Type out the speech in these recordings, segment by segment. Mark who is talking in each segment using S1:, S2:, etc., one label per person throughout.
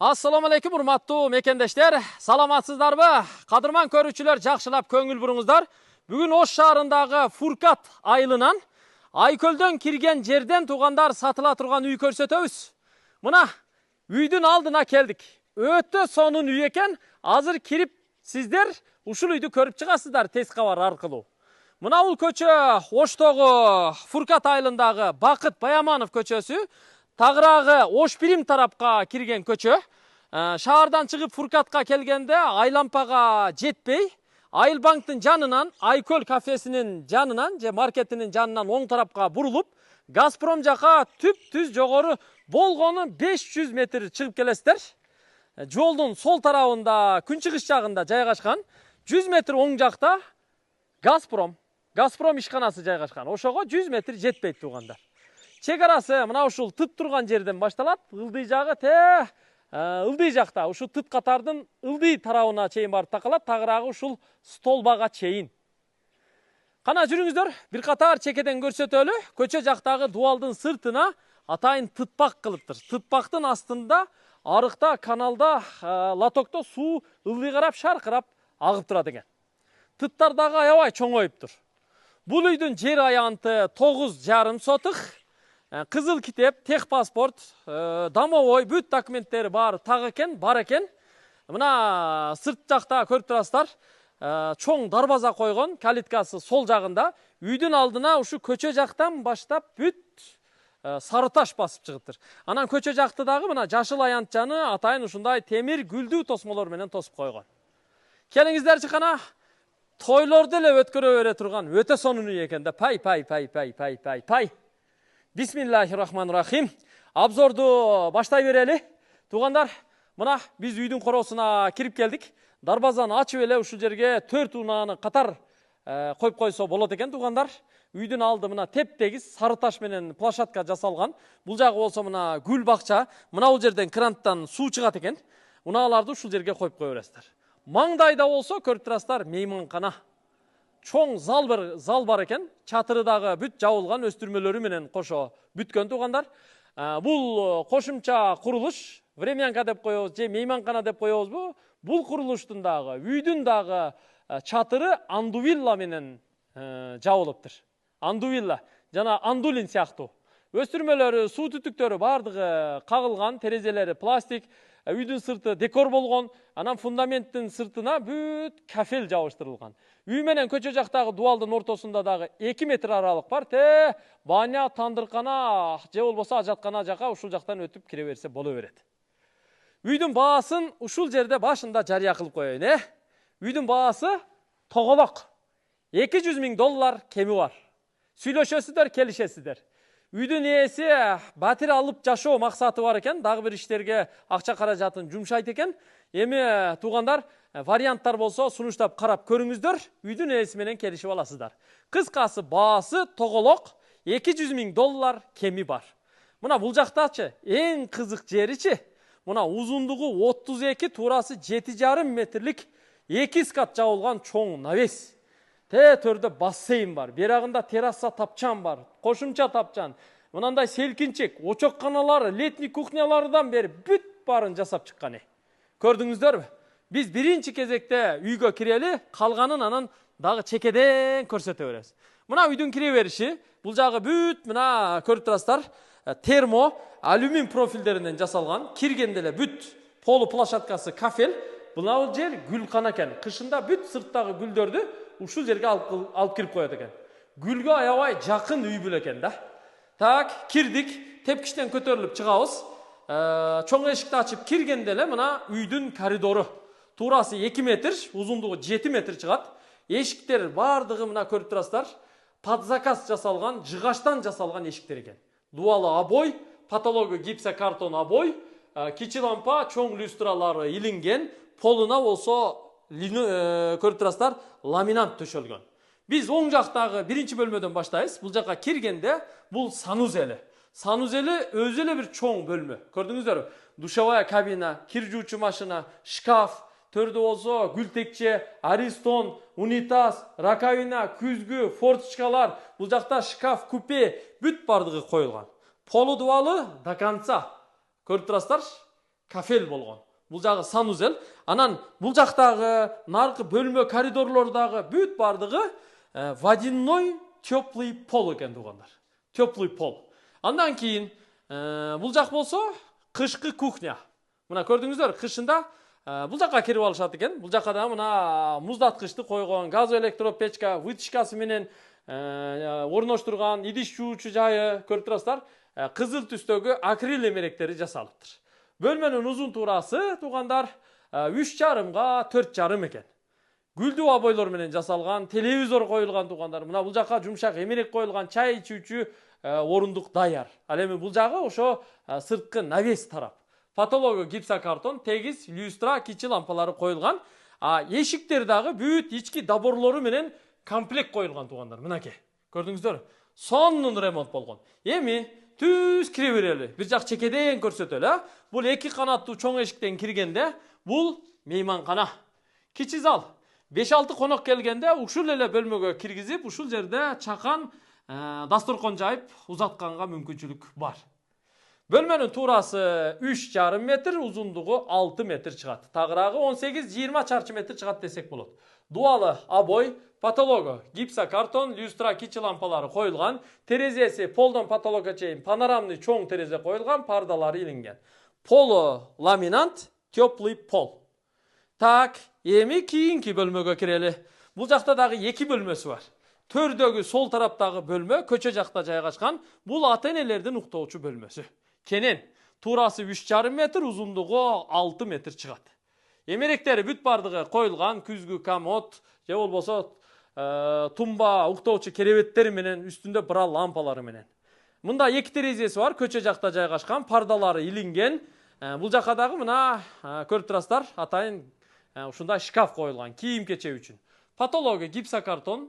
S1: Assalamu alaikum urmаттуу мекендештер. Саламатсыздарбы? Кадырман көрүүчүлөр, жакшылап көңүл буруңуздар. Бүгүн Ош шаарындагы Фуркат айылынан Айкөлдөн кирген жерден туугандар сатыла турган үй көрсөтөбүз. Мына үйдүн алдына келдик. Өтө сонун үй экен. Азыр кирип сиздер ушул үйдү көрүп чыгасыздар тез кабар аркылуу. Мына бул көчө Оштогу Фуркат айылындагы Бакыт Баяманов көчөсү. Тагыраагы Ош Бирим тарапка кирген көчө. Шаардан чыгып Фуркатка келгенде Айлампага жетпей, Айылбанктын жанынан, Айкөл кафесинин жанынан, же маркетинин жанынан оң тарапка бурулуп, Газпром жака түп-түз жогору болгону 500 метр чыгып келесиздер. Жолдун сол тарабында, күнчыгыш жагында жайгашкан, 100 метр оң жакта Газпром ишканасы жайгашкан. Ошого 100 метр жетпейт туугандар. Чек арасы мына ушул тыт турган жерден башталат. Ылдый жагы ылдый жакта, ушул тыт катардын ылдый тарабына чейин барып такалат, тагыраагы ушул столбага чейин. Кана жүрүңүздөр, бир катар чекеден көрсөтөлү. Көчө жактагы дуалдын сыртына атайын тытпак кылыптыр. Тытпактын астында арыкта, каналда, лотокто суу ылдый карап, шаркырап агып турат экен. Тыттар дагы аябай чоңоюптур. Бул үйдүн жер аянты 9,5 сотых. Кызыл китеп, техпаспорт, домовой, бүт документтери бар экен. Мына сырт жакта көрүп турасыздар, чоң дарбаза койгон, калиткасы сол жагында. Үйдүн алдына ушу көчө жактан баштап бүт сары таш басып чыгыптыр. Анан көчө жакты дагы мына жашыл аянтчаны атайын ушундай темир гүлдүү тосмолор менен тосуп койгон. Келиңиздерчи кана тойлорду эле өткөрө бере турган өтө сонун үй экен да. Пай. Бисмиллахиррахманиррахим. Обзорду баштай берели. Туугандар, мына биз үйдүн короосуна кирип келдик. Дарбазаны ачып эле ушул жерге 4 унааны катар коюп койсо болот экен туугандар. Үйдүн алды мына теп-тегиз сары таш менен площадка жасалган. Бул жагы болсо мына гүл бакча. Мына бул жерден кранттан суу чыгат экен. Унааларды ушул жерге коюп кое бересиздер. Маңдайда болсо көрүп турасыздар мейманкана. Чоң зал бар экен. Чатыры дагы бүт жабылган, өстүрмөлөрү менен кошо бүткөн туугандар. Бул кошумча курулуш, времянка деп коебуз же мейманкана деп коебузбу? Бул курулуштун дагы, үйдүн дагы чатыры андувилла менен жабылыптыр. Андувилла, жана андулин сыяктуу. Өстүрмөлөрү, суу түтүктөрү бардыгы кагылган, терезелери пластик, үйдүн сырты декор болгон, анан фундаменттин сыртына бүт кафел жабыштырылган. Үй менен көчө жактагы дуалдын ортосунда дагы 2 метр аралык бар. Баня, тандыркана, же болбосо ажаткана жака ушул жактан өтүп кире берсе боло берет. Үйдүн баасын ушул жерде башында жарыя кылып коеюн, Үйдүн баасы тоголок. $200,000 кеми бар. Сүйлөшөсүздөр, келишесиздер. Үйдүн ээси батир алып жашоо максаты бар экен, дагы бир иштерге акча каражатын жумшайт экен. Эми туугандар, варианттар болсо сунуштап карап көрүңүздөр, үйдүн ээси менен келишип аласыздар. Кыскасы баасы тоголок, $200,000 кеми бар. Мына бул жактачы эң кызык жеричи, мына узундугу 32, туурасы 7,5 метрлик 2 скат жабылган чоң навес. Төрдө бассейн бар, берагында терраса тапчан бар, кошумча тапчан. Мынандай селкинчек, очокканалары, летний кухнялардан бери бүт барын жасап чыккан. Көрдүңүздөрбү? Биз биринчи кезекте үйгө кирели, калганын анан дагы чекеден көрсөтө беребиз. Мына үйдүн кире бериши, бул жагы бүт мына көрүп турасыздар, термо, алюмин профилдеринен жасалган, киргенде эле бүт полу площадкасы кафел. Бул жер гүлкана экен. Кышында бүт сырттагы гүлдөрдү ушул жерге алып кирип коет экен. Гүлгө аябай жакын үй бүл экен да. Кирдик, тепкичтен көтөрүлүп чыгабыз. Чоң эшикти ачып киргенде эле мына үйдүн коридору. Туурасы 2 метр, узундугу 7 метр чыгат. Эшиктер бардыгы мына көрүп турасыздар. Под заказ жасалган, жыгаштан жасалган эшиктер экен. Дуалы обой, патология гипсокартон обой, кичи лампа, чоң люстралары илинген, полуна болсо көрүп турасыздар, ламинат төшөлгөн. Биз оң жактагы биринчи бөлмөдөн баштайбыз. Бул жакка киргенде бул санузели. Санузели өзү эле бир чоң бөлмө. Көрдүңүздөрбү? Душевая кабина, кир жуучу машина, шкаф, төрдө болсо гүлтекче, аристон, унитаз, раковина, күзгү, форточкалар, бул жакта шкаф, купе, бүт бардыгы коюлган. Полу дуалы до конца. Көрүп турасыздар? кафел болгон. Бул жагы санузел. Анан бул жактагы наркы бөлмө коридорлордагы бүт бардыгы водяной теплый пол экен тугандар. Теплый пол. Андан кийин бул жак болсо кышкы кухня. Мына көрдүңүздөр, кышында бул жакка кирип алышат экен. Бул жакка да мына муздаткычты койгон, газ электропечка, вытяжкасы менен орноштурган идиш жуучу жайы көрүп турасыздар. Кызыл түстөгү акрил эмеректери жасалыптыр. Бөлмөнүн узун туурасы тугандар 3,5 4,5 экен. Гүлдүү обойлор менен жасалган, телевизор коюлган тугандар. Мына бул жакка жумшак эмерек коюлган, чай ичүүчү орундук даяр. Ал эми бул жагы ошо сырткы навес тарап. Патологы гипсокартон, тегиз люстра, кичи лампалары коюлган. Эшиктер дагы бүт ички доборлору менен комплект коюлган тугандар. Мынакей. Көрдүңүздөр? Сонун ремонт болгон. Эми түз кире берели. Бир жак чекеден көрсөтөлү. Бул 2 канаттуу чоң эшиктен киргенде бул мейманкана. Кичи зал. 5-6 конок келгенде ушул эле бөлмөгө киргизип, ушул жерде чакан дасторкон жайып узатканга мүмкүнчүлүк бар. Бөлмөнүн туурасы 3,5 метр, узундугу 6 метр чыгат. Тагырагы 18-20 чарчы метр чыгат десек болот. Дуалы обой, патологы гипсокартон, люстра, кичи лампалары коюлган, терезеси полдон потолокко чейин панорамный чоң терезе коюлган, пардалары илинген. Полу ламинант, теплый пол. Так, эми кийинки бөлмөгө кирели. Бул жакта дагы 2 бөлмөсү бар. Төрдөгү сол тараптагы бөлмө көчө жакта жайгашкан. Бул ата-энелердин уктоочу бөлмөсү. Кенен, туурасы 3,5 метр, узундугу 6 метр чыгат. Эмеректери бүт бардыгы коюлган, күзгү комод, же болбосо тумба уктоочу керебеттери менен, үстүндө бра лампалары менен. Мында 2 терезеси бар, көчө жакта жайгашкан, пардалары илинген. Бул жакка дагы мына көрүп турасыздар, атайын ушундай шкаф коюлган, кийим кече үчүн. Патологы гипсокартон,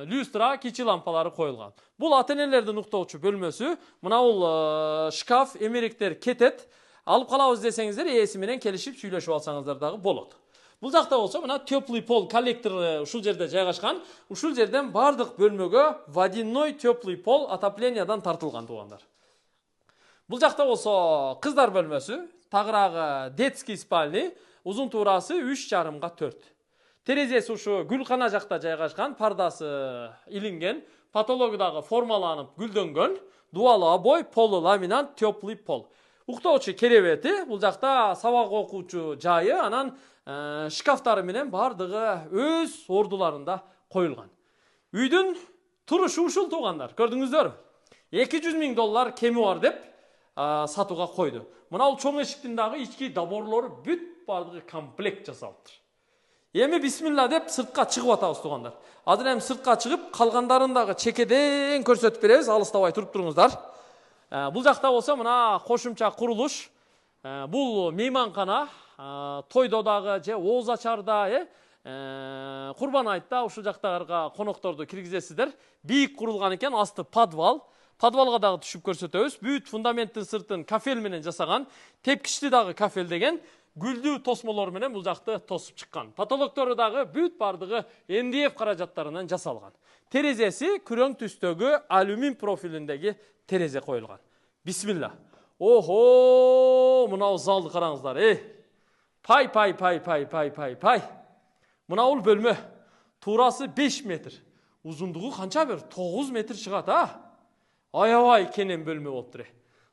S1: люстра, кичи лампалары коюлган. Бул ата-энелердин уктоочу бөлмөсү. Мына бул шкаф, эмеректер кетет. Алып калабыз десеңиздер, ээси менен келишип сүйлөшүп алсаңыздар дагы болот. Бул жакта болсо мына теплый пол коллектору ушул жерде жайгашкан. Ушул жерден бардык бөлмөгө водяной теплый пол отоплениядан тартылган тугандар. Бул жакта болсо кыздар бөлмөсү, тагырагы детский спальный, узун туурасы 3,5 4. Терезеси ушу гүлкана жакта жайгашкан, пардасы илинген, патологу дагы формаланып гүлдөнгөн, дуалы обой, полу ламинант, теплый пол. Уктоочу керебети, бул жакта сабак окуучу жайы, анан шкафтары менен бардыгы өз ордуларында коюлган. Үйдүн турушу ушул тугандар. Көрдүңүздөр? $200,000 кеми бар деп сатууга койду. Мына бул чоң эшиктин дагы ички доборлору бүт бардыгы комплект жасалыптыр. Эми бисмилла деп сыртка чыгып атабыз тугандар. Азыр эми сыртка чыгып, калгандарын дагы чекеден көрсөтүп беребиз. Алыстабай туруп туруңуздар. Бул жакта болсо мына кошумча курулуш. Бул мейманкана, тойдо дагы же ооз ачарда, Курбан айтта ушул жактарга конокторду киргизесиздер. Бийик курулган экен, асты подвал. Подвалга дагы түшүп көрсөтөбүз. Бүт фундаменттин сыртын кафел менен жасаган, тепкичти дагы кафел деген. Гүлдүү тосмолор менен бул жакты тосуп чыккан. Потолоктору дагы бүт бардыгы МДФ каражаттарынан жасалган. Терезеси күрөң түстөгү алюмин профилиндеги терезе коюлган. Бисмилла. Охо, мына залды караңыздар, Пай. Мына бул бөлмө. Туурасы 5 метр. Узундугу канча бир 9 метр чыгат, Аябай кенен бөлмө болуптур.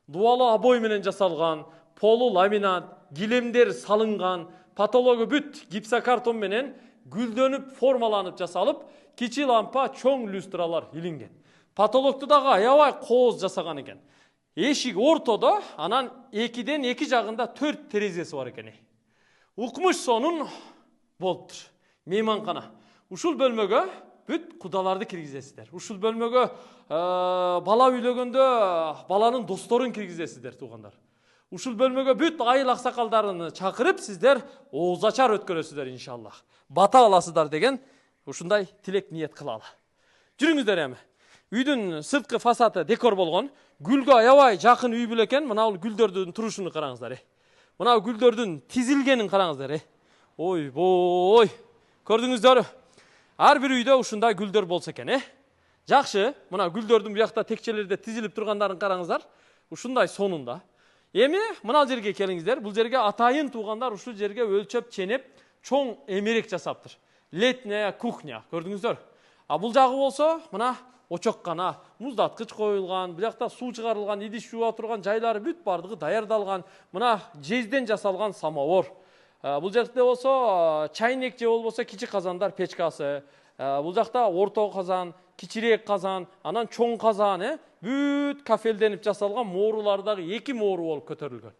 S1: Дуалы обой менен жасалган, полу ламинат, килемдер салынган, патологу бүт гипсокартон менен гүлдөнүп, формаланып жасалып, кичи лампа, чоң люстралар илинген. Патологту дагы аябай кооз жасаган экен. Эшик ортодо, анан 2ден 2 жагында 4 терезеси бар экен. Укмуш сонун болуптур. Мейманкана. Ушул бөлмөгө бүт кудаларды киргизесиздер. Ушул бөлмөгө бала үйлөгөндө баланын досторун киргизесиздер тугандар. Ушул бөлмөгө бүт айыл аксакалдарын чакырып сиздер ооз ачар өткөрөсүздөр иншаллах. Бата аласыздар деген ушундай тилек ниет кылалы. Жүрүңүздөр эми. Үйдүн сырткы фасады декор болгон. Гүлгө аябай жакын үй бүл экен. Мына бул гүлдөрдүн турушуну караңыздар. Мына гүлдөрдүн тизилгенин караңыздар. Ой. Көрдүңүздөр? Ар бир үйдө ушундай гүлдөр болсо экен, Жакшы. Мына гүлдөрдүн бу жакта текчелерде тизилип тургандарын караңыздар. Ушундай сонунда. Эми мына жерге келиңиздер. Бул жерге атайын туугандар ушул жерге өлчөп ченеп, чоң эмерек жасаптыр. Летняя кухня, көрдүңүздөр. А бул жагы болсо, мына очоккана, муздаткыч коюлган, буякта суу чыгарылган, идиш жууа турган жайлары бүт бардыгы даярдалган. Мына жезден жасалган самовар. Бул жерде болсо чайник же болбосо кичи казандар печкасы. Бул жакта орто казан, кичирээк казан, анан чоң казан, бүт кафелденип жасалган моорулар дагы 2 моору болуп көтөрүлгөн.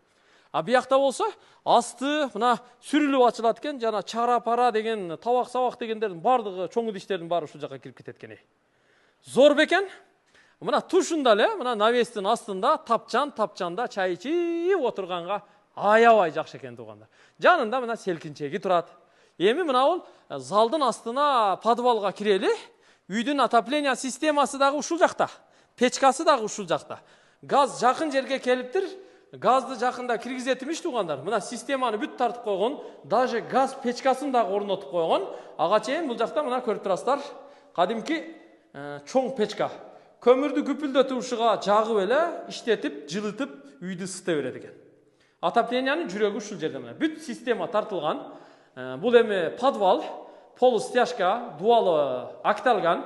S1: А буякта болсо асты мына сүрүлүп ачылат экен, жана чара пара деген, табак сабак дегендердин бардыгы, чоң идиштердин баары ушул жака кирип кетет экен. Зор бекен. Мына тушунда эле, мына навестин астында тапчанда чай ичип отурганга аябай жакшы экен туугандар. Жанында мына селкинчеги турат. Эми мына бул залдын астына подвалга кирели. Үйдүн отопление системасы дагы ушул жакта. Печкасы дагы ушул жакта. Газ жакын жерге келиптир. Газды жакында киргизет имиш туугандар. Мына системаны бүт тартып койгон, даже газ печкасын дагы орнотуп койгон. Ага чейин бул жакта мына көрүп турасыздар. Кадимки чоң печка. Көмүрдү күпүлдөтүп ушуга жагып эле, иштетип, жылытып, үйдү ысыта берет экен. Отоплениянын жүрөгү ушул жерде мына. Бүт система тартылган. Бул эми подвал, полустяжка, дуалы акталган.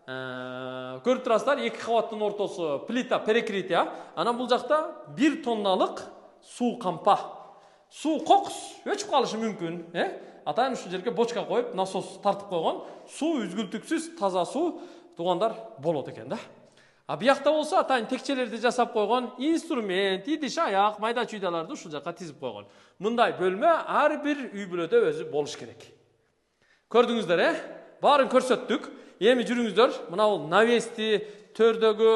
S1: Көрүп турасыздар, 2 кабаттын ортосу плита перекрытие. Анан бул жакта 1 тонналык суу кампа. Суу кокус өчүп калышы мүмкүн, Атайын ушул жерге бочка коюп, насос тартып койгон. Суу үзгүлтүксүз, таза суу туугандар болот экен да. А буякта болсо атайын текчелерди жасап койгон, инструмент, идиш аяк, майда чүйдаларды ушул жака тизип койгон. Мындай бөлмө ар бир үй бүлөдө өзү болуш керек. Көрдүңүздөр, Баарын көрсөттүк. Эми жүрүңүздөр, мына бул навести, төрдөгү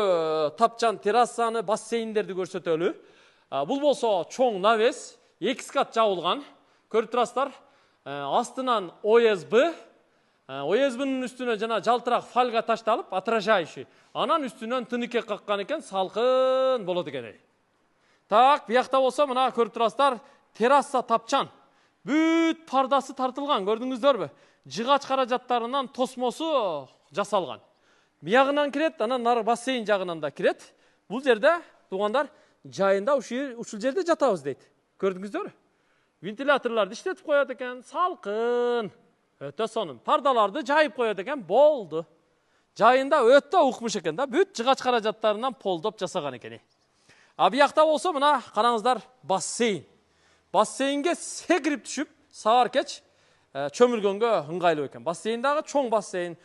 S1: тапчан террасаны, бассейндерди көрсөтөлү. Бул болсо чоң навес, 2 кат жабылган. Көрүп турасыздар, астынан ОСБ, ОСБнын үстүнө жана жалтырак фольга ташталып, отражающий. Анан үстүнөн тыныке каккан экен, салкын болот экен. Так, буякта болсо мына көрүп турасыздар, терраса тапчан. Бүт пардасы тартылган, көрдүңүздөрбү? Жыгач каражаттарынан тосмосу жасалган. Биягынан кирет, анан нары бассейн жагынан да кирет. Бул жерде туугандар жайында ушул жерде жатабыз дейт. Көрдүңүздөрбү? Вентиляторларды иштетип коет экен, салкын. Өтө сонун. Пардаларды жайып коет экен, болду. Жайында өтө укмуш экен да, бүт жыгач каражаттарынан полдоп жасаган экен. А буякта болсо мына караңыздар, бассейн. Бассейнге секирип түшүп, саар кеч чөмүлгөнгө ыңгайлуу экен. Бассейн дагы чоң бассейн.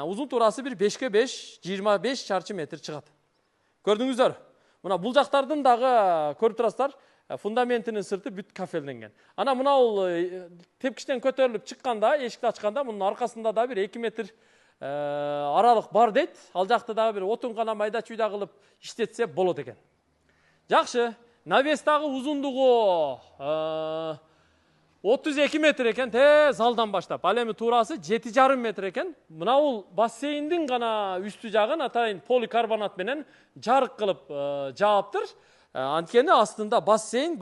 S1: Узун туурасы бир 5x5, 25 чарчы метр чыгат. Көрдүңүздөр? Мына бул жактардын дагы көрүп турасыздар, фундаментинин сырты бүт кафелденген. Ана мына бул тепкичтен көтөрүлүп чыкканда, эшикти ачканда мунун аркасында да бир 2 метр аралык бар дейт. Ал жакты дагы бир отун гана майда чүйда кылып иштетсе болот экен. Жакшы. Навес дагы узундугу 32 метр экен, залдан баштап. Ал эми туурасы 7,5 метр экен. Мына бул бассейндин гана үстү жагын атайын поликарбонат менен жарык кылып жааптыр. Анткени астында бассейн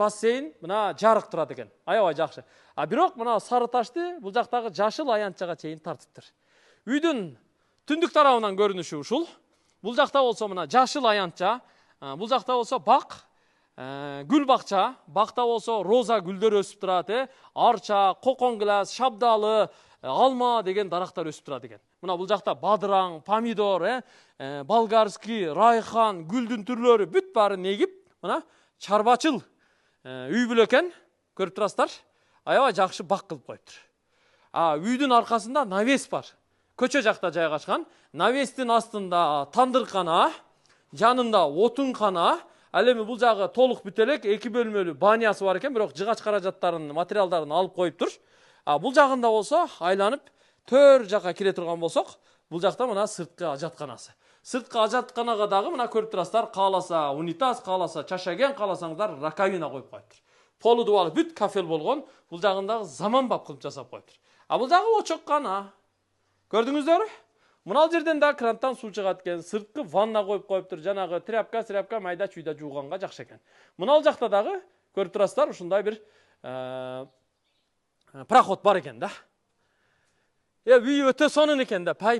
S1: мына жарык турат экен. Аябай жакшы. А бирок мына сары ташты бул жактагы жашыл аянтчага чейин тартыптыр. Үйдүн түндүк тарабынан көрүнүшү ушул. Бул жакта болсо мына жашыл аянтча, бул жакта болсо бак, гүл бакча, бакта болсо роза гүлдөр өсүп турат, арча, кокон гилас, шабдалы, алма деген дарактар өсүп турат экен. Мына бул жакта бадыраң, помидор, болгарский, райхан, гүлдүн түрлөрү бүт баарын эгип, мына чарбачыл үй бүлө экен. Көрүп турасыздар? Аябай жакшы бак кылып коюптур. Үйдүн аркасында навес бар. Көчө жакта жайгашкан. Навестин астында тандыркана, жанында отункана. Ал эми бул жагы толук бүт элек 2 бөлмөлүү банясы бар экен, бирок жыгач каражаттарын, материалдарын алып коюптур. Бул жагында болсо айланып төр жака кире турган болсок, бул жакта мына сырткы ажатканасы. Сырткы ажатканага дагы мына көрүп турасыздар, кааласа унитаз, кааласа чашаген, кааласаңдар раковина коюп коюптур. Полу дубалы бүт кафел болгон, бул жагындагы заманбап кылып жасап коюптур. Бул жагы очоккана. Көрдүңүздөрбү? Мына жерден да крантан суу чыгат экен, сырткы ванна коюп коюптур, жанагы тряпка майда чүйдө жууганга жакшы экен. Мына ал жакта дагы көрүп турасыздар, ушундай бир проход бар экен да. Үй өтө сонун экен да. Пай.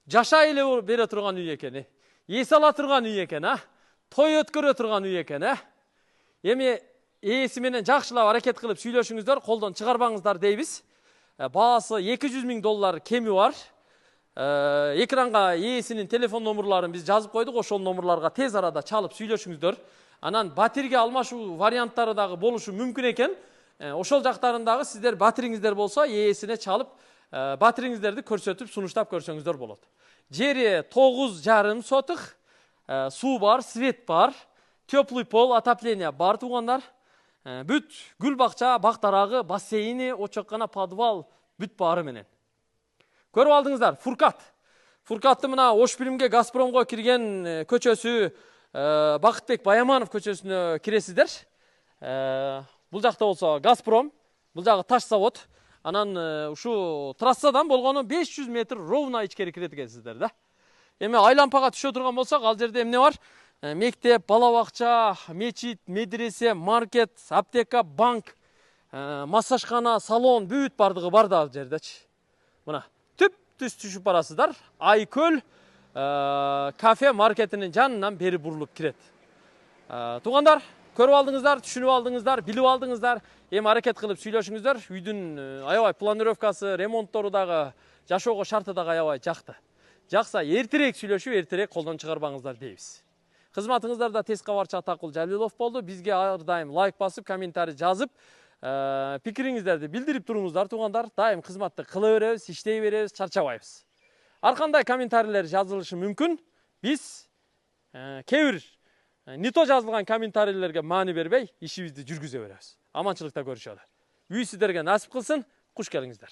S1: Жашай эле бере турган үй экен. Эс ала турган үй экен, той өткөрө турган үй экен, Эми ээси менен жакшылап аракет кылып сүйлөшүңүздөр, колдон чыгарбаңыздар дейбиз. Баасы $200,000 кеми бар. Экранга ээсинин телефон номерларын биз жазып койдук. Ошол номерларга тез арада чалып сүйлөшүңүздөр. Анан батирге алмашуу варианттары дагы болушу мүмкүн экен. Ошол жактарындагы сиздер батириңиздер болсо, ээсине чалып, батириңиздерди көрсөтүп, сунуштап көрсөңүздөр болот. Жери 9,5 сотых, суу бар, свет бар, теплый пол, отопление бар туугандар. Бүт гүл бакча, бактарагы, бассейни, очоккана, подвал бүт баары менен. Көрүп алдыңыздар, Фуркат. Фуркатты мына Ош Билимге Газпромго кирген көчөсү, Бакытбек Баяманов көчөсүнө киресиздер. Бул жакта болсо Газпром, бул жагы таш завод. Анан ушу трассадан болгону 500 метр ровно ичкери кирет экенсиздер да. Эми айлампага түшө турган болсок, ал жерде эмне бар? Мектеп, бала бакча, мечит, медресе, маркет, аптека, банк, массажхана, салон бүт бардыгы бар да ал жердечи. Мына түз түшүп барасыздар. Айкөл кафе маркетинин жанынан бери бурулуп кирет. Туугандар, көрүп алдыңыздар, түшүнүп алдыңыздар, билип алдыңыздар. Эми аракет кылып сүйлөшүңүздөр. Үйдүн аябай планировкасы, ремонттору дагы, жашоого шарты дагы аябай жакты. Жакса, эртерээк сүйлөшүп, эртерээк колдон чыгарбаңыздар дейбиз. Кызматыңыздарда тез кабарчы Атакул Жалилов болду. Бизге ар дайым лайк басып, комментарий жазып, пикириңиздерди билдирип туруңуздар туугандар. Дайым кызматты кыла беребиз, иштей беребиз, чарчабайбыз. Ар кандай комментарийлер жазылышы мүмкүн. Биз кээ бир нито жазылган комментарийлерге маани бербей, ишибизди жүргүзө беребиз. Аманчылыкта көрүшөлү. Үй сиздерге насип кылсын. Куш келиңиздер.